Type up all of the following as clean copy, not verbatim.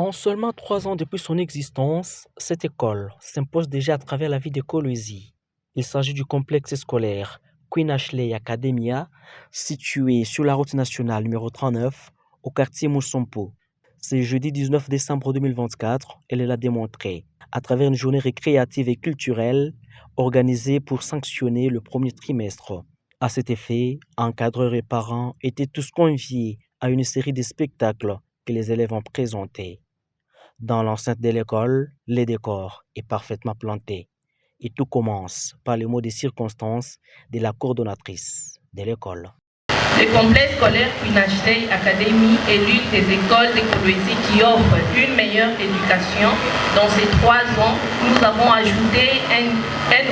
En seulement 3 ans depuis son existence, cette école s'impose déjà à travers la vie de Kolwezi. Il s'agit du complexe scolaire Queen Ashley Academia, situé sur la route nationale numéro 39, au quartier Moussompo. C'est jeudi 19 décembre 2024, elle l'a démontré, à travers une journée récréative et culturelle organisée pour sanctionner le premier trimestre. À cet effet, encadreurs et parents étaient tous conviés à une série de spectacles que les élèves ont présentés. Dans l'enceinte de l'école, le décor est parfaitement planté et tout commence par les mots de circonstance de la coordonnatrice de l'école. Le complexe scolaire Queen Ashley Academy est l'une des écoles de Kolwezi qui offre une meilleure éducation. Dans ces 3 ans, nous avons ajouté un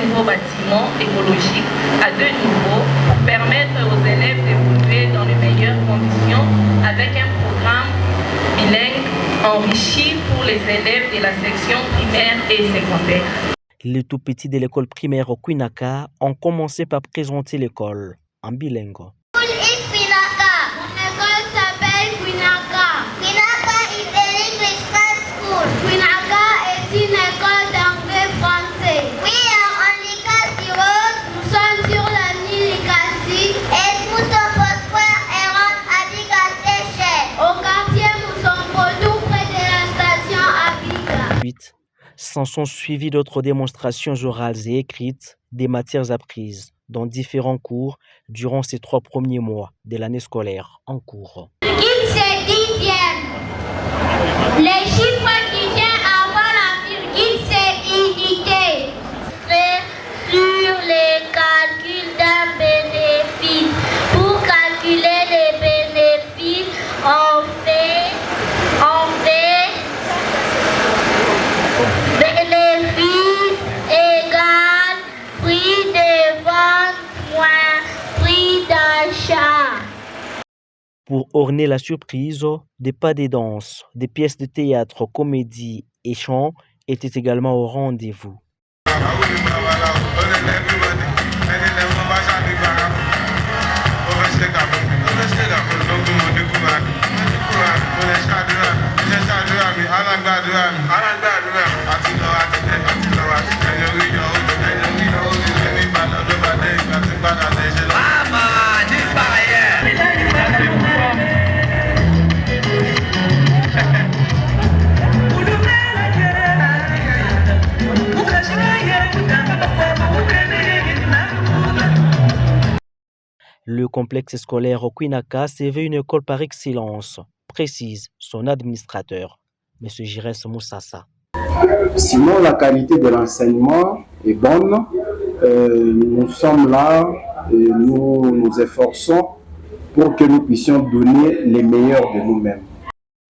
nouveau bâtiment écologique à 2 niveaux pour permettre aux élèves d'évoluer dans les meilleures conditions avec un programme bilingue enrichi pour les élèves de la section primaire et secondaire. Les tout petits de l'école primaire au Quinaka ont commencé par présenter l'école en bilingue. S'en sont suivies d'autres démonstrations orales et écrites des matières apprises dans différents cours durant ces 3 premiers mois de l'année scolaire en cours. Ils se diviennent. Les chiffres qui viennent avant la virgule, c'est unité. Sur les calculs d'un bénéfice. Pour calculer les bénéfices, on fait bénéfice égale prix de vente moins prix d'achat. Pour orner la surprise, des pas de danse, des pièces de théâtre, comédie et chants étaient également au rendez-vous. Le complexe scolaire au Quinaka se veut une école par excellence, précise son administrateur, M. Gires Moussassa. Sinon, la qualité de l'enseignement est bonne. Nous sommes là et nous nous efforçons pour que nous puissions donner les meilleurs de nous-mêmes.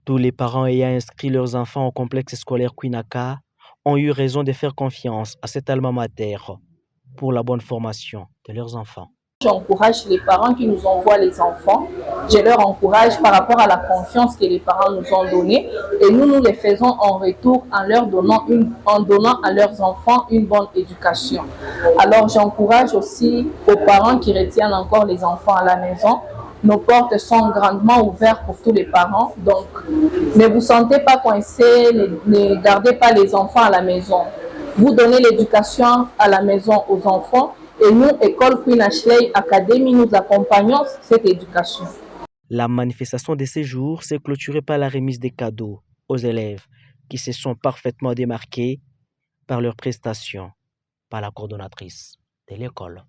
Tous les parents ayant inscrit leurs enfants au complexe scolaire Quinaka ont eu raison de faire confiance à cet alma mater pour la bonne formation de leurs enfants. J'encourage les parents qui nous envoient les enfants. Je leur encourage par rapport à la confiance que les parents nous ont donnée. Et nous les faisons en retour en donnant à leurs enfants une bonne éducation. Alors j'encourage aussi aux parents qui retiennent encore les enfants à la maison. Nos portes sont grandement ouvertes pour tous les parents. Donc ne vous sentez pas coincés, ne gardez pas les enfants à la maison. Vous donnez l'éducation à la maison aux enfants. Et nous, École Queen Ashley Academy, nous accompagnons cette éducation. La manifestation de ces jours s'est clôturée par la remise des cadeaux aux élèves qui se sont parfaitement démarqués par leurs prestations par la coordonnatrice de l'école.